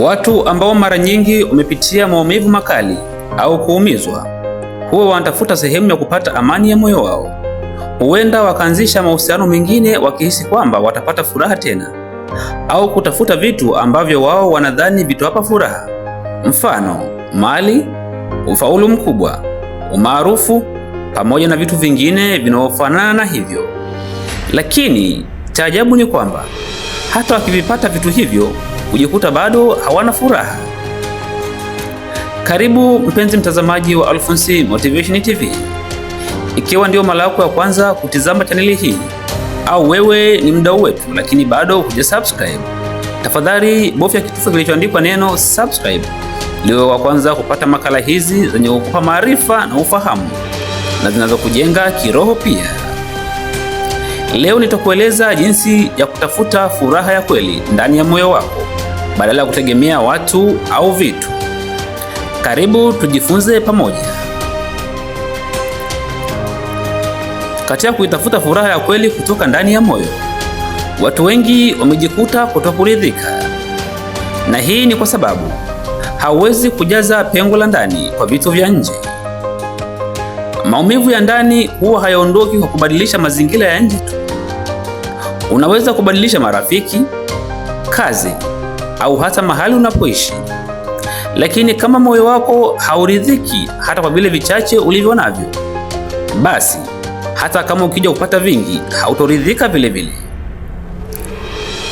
Watu ambao mara nyingi wamepitia maumivu makali au kuumizwa huwa wanatafuta sehemu ya kupata amani ya moyo wao. Huenda wakaanzisha mahusiano mengine wakihisi kwamba watapata furaha tena, au kutafuta vitu ambavyo wao wanadhani vitawapa furaha, mfano mali, ufaulu mkubwa, umaarufu, pamoja na vitu vingine vinavyofanana na hivyo. Lakini cha ajabu ni kwamba hata wakivipata vitu hivyo hujikuta bado hawana furaha. Karibu mpenzi mtazamaji wa Alphonsi Motivation TV. Ikiwa ndio mara yako ya kwanza kutizama chaneli hii, au wewe ni mdau wetu lakini bado hujasubscribe, tafadhali bofya kitufe kilichoandikwa neno subscribe ili wa kwanza kupata makala hizi zenye kukupa maarifa na ufahamu na zinazokujenga kiroho pia. Leo nitakueleza jinsi ya kutafuta furaha ya kweli ndani ya moyo wako badala ya kutegemea watu au vitu. Karibu tujifunze pamoja. Katika kuitafuta furaha ya kweli kutoka ndani ya moyo, watu wengi wamejikuta kutokuridhika. Na hii ni kwa sababu hauwezi kujaza pengo la ndani kwa vitu vya nje. Maumivu ya ndani huwa hayaondoki kwa kubadilisha mazingira ya nje tu. Unaweza kubadilisha marafiki, kazi, au hata mahali unapoishi. Lakini kama moyo wako hauridhiki hata kwa vile vichache ulivyo navyo, basi hata kama ukija kupata vingi hautoridhika vile vile.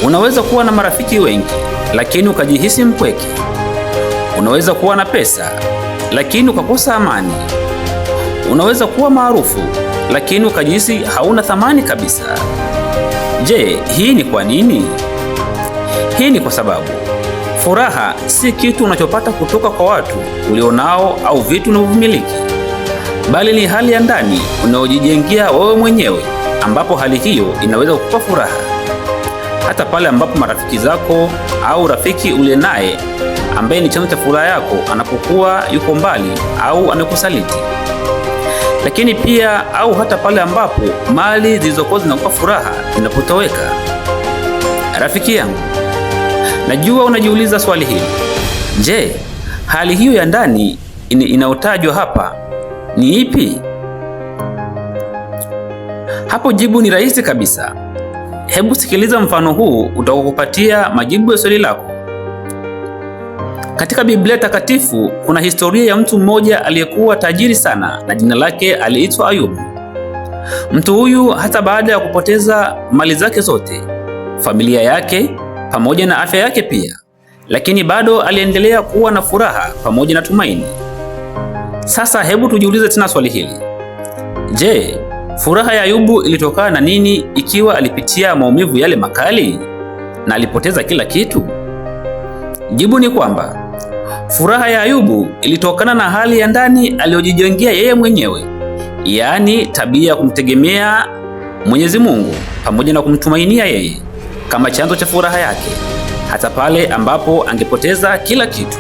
Unaweza kuwa na marafiki wengi lakini ukajihisi mpweke. Unaweza kuwa na pesa lakini ukakosa amani. Unaweza kuwa maarufu lakini ukajihisi hauna thamani kabisa. Je, hii ni kwa nini? Hii ni kwa sababu furaha si kitu unachopata kutoka kwa watu ulionao au vitu unavyomiliki, bali ni hali ya ndani unaojijengea wewe mwenyewe, ambapo hali hiyo inaweza kukupa furaha hata pale ambapo marafiki zako au rafiki uliye naye ambaye ni chanzo cha furaha yako anapokuwa yuko mbali au amekusaliti. Lakini pia au hata pale ambapo mali zilizokuwa zinakupa furaha zinapotoweka. Rafiki yangu, najua unajiuliza swali hili. Je, hali hiyo ya ndani inayotajwa hapa ni ipi? Hapo jibu ni rahisi kabisa. Hebu sikiliza mfano huu utakupatia majibu ya swali lako. Katika Biblia Takatifu kuna historia ya mtu mmoja aliyekuwa tajiri sana na jina lake aliitwa Ayubu. Mtu huyu hata baada ya kupoteza mali zake zote, familia yake pamoja na afya yake pia, lakini bado aliendelea kuwa na furaha pamoja na tumaini. Sasa hebu tujiulize tena swali hili. Je, furaha ya Ayubu ilitokana na nini ikiwa alipitia maumivu yale makali na alipoteza kila kitu? Jibu ni kwamba furaha ya Ayubu ilitokana na hali ya ndani aliyojijengea yeye mwenyewe, yaani tabia ya kumtegemea Mwenyezi Mungu pamoja na kumtumainia yeye kama chanzo cha furaha yake, hata pale ambapo angepoteza kila kitu.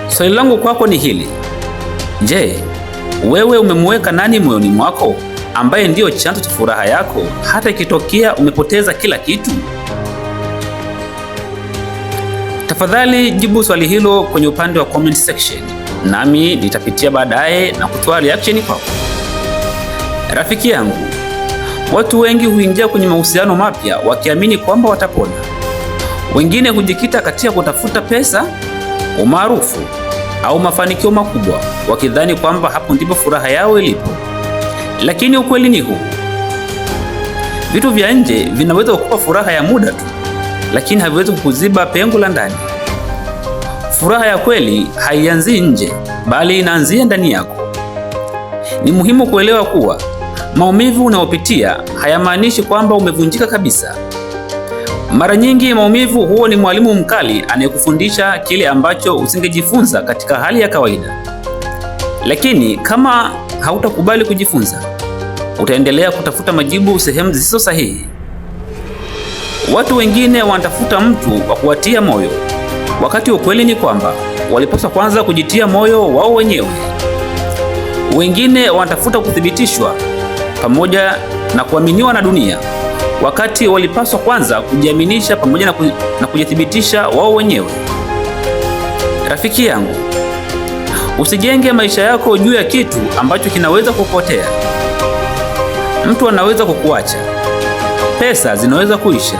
Swali langu kwako ni hili. Je, wewe umemweka nani moyoni mwako ambaye ndiyo chanzo cha furaha yako hata ikitokea umepoteza kila kitu? Tafadhali jibu swali hilo kwenye upande wa comment section, nami nitapitia baadaye na kutoa reaction kwako. Rafiki yangu, watu wengi huingia kwenye mahusiano mapya wakiamini kwamba watapona. Wengine hujikita katika kutafuta pesa, umaarufu au mafanikio makubwa, wakidhani kwamba hapo ndipo furaha yao ilipo. Lakini ukweli ni huu: vitu vya nje vinaweza kukupa furaha ya muda tu, lakini haviwezi kukuziba pengo la ndani. Furaha ya kweli haianzi nje, bali inaanzia ndani yako. Ni muhimu kuelewa kuwa maumivu unayopitia hayamaanishi kwamba umevunjika kabisa. Mara nyingi maumivu huwa ni mwalimu mkali anayekufundisha kile ambacho usingejifunza katika hali ya kawaida. Lakini kama hautakubali kujifunza, utaendelea kutafuta majibu sehemu zisizo sahihi. Watu wengine wanatafuta mtu wa kuwatia moyo, wakati ukweli ni kwamba walipaswa kwanza kujitia moyo wao wenyewe. Wengine wanatafuta kuthibitishwa pamoja na kuaminiwa na dunia, wakati walipaswa kwanza kujiaminisha pamoja na kujithibitisha wao wenyewe. Rafiki yangu, usijenge maisha yako juu ya kitu ambacho kinaweza kupotea. Mtu anaweza kukuacha, pesa zinaweza kuisha,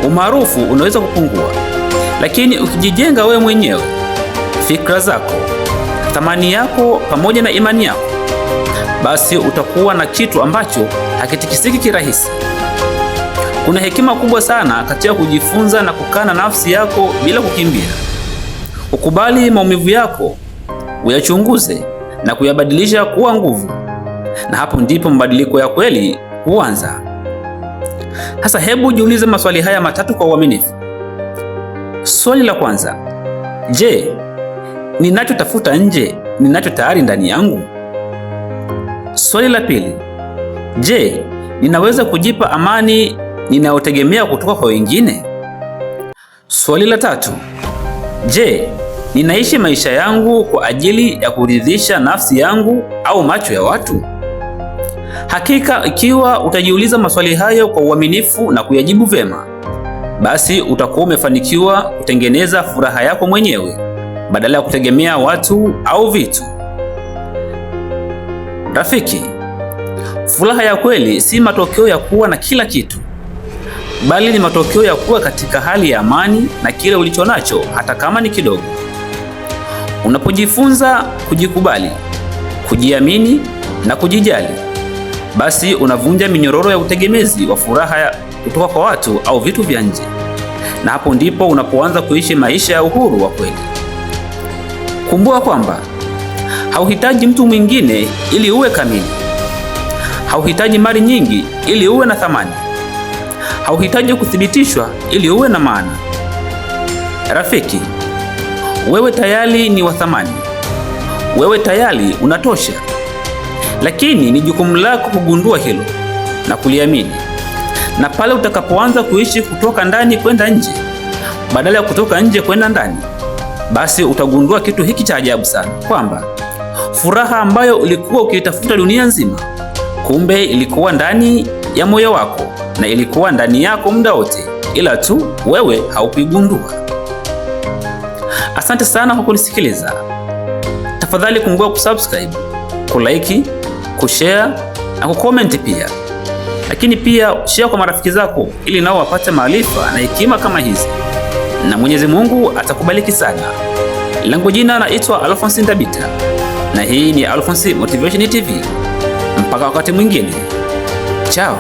umaarufu unaweza kupungua, lakini ukijijenga wewe mwenyewe, fikra zako, thamani yako pamoja na imani yako, basi utakuwa na kitu ambacho hakitikisiki kirahisi. Kuna hekima kubwa sana katika kujifunza na kukaa na nafsi yako bila kukimbia. Ukubali maumivu yako, uyachunguze na kuyabadilisha kuwa nguvu, na hapo ndipo mabadiliko ya kweli huanza. Sasa hebu jiulize maswali haya matatu kwa uaminifu. Swali la kwanza: je, ninachotafuta nje ninacho tayari ndani yangu? Swali la pili: je, ninaweza kujipa amani ninayotegemea kutoka kwa wengine? Swali la tatu: je, ninaishi maisha yangu kwa ajili ya kuridhisha nafsi yangu au macho ya watu? Hakika ikiwa utajiuliza maswali hayo kwa uaminifu na kuyajibu vema, basi utakuwa umefanikiwa kutengeneza furaha yako mwenyewe badala ya kutegemea watu au vitu. Rafiki, furaha ya kweli si matokeo ya kuwa na kila kitu, bali ni matokeo ya kuwa katika hali ya amani na kile ulichonacho, hata kama ni kidogo. Unapojifunza kujikubali, kujiamini na kujijali, basi unavunja minyororo ya utegemezi wa furaha kutoka kwa watu au vitu vya nje, na hapo ndipo unapoanza kuishi maisha ya uhuru wa kweli. Kumbuka kwamba hauhitaji mtu mwingine ili uwe kamili. Hauhitaji mali nyingi ili uwe na thamani. Hauhitaji kuthibitishwa ili uwe na maana. Rafiki, wewe tayari ni wa thamani. Wewe tayari unatosha. Lakini ni jukumu lako kugundua hilo na kuliamini. Na pale utakapoanza kuishi kutoka ndani kwenda nje badala ya kutoka nje kwenda ndani, basi utagundua kitu hiki cha ajabu sana, kwamba furaha ambayo ulikuwa ukiitafuta dunia nzima, kumbe ilikuwa ndani ya moyo wako na ilikuwa ndani yako muda wote, ila tu wewe haukuigundua. Asante sana kwa kunisikiliza. Tafadhali kumbuka kusubscribe, kulike, kushare na kucomment pia. Lakini pia share kwa marafiki zako ili nao wapate maarifa na hekima kama hizi. Na Mwenyezi Mungu atakubariki sana. Langu jina naitwa Alphonce Ndabita, na hii ni Alphonce Motivation TV. Mpaka wakati mwingine. Ciao.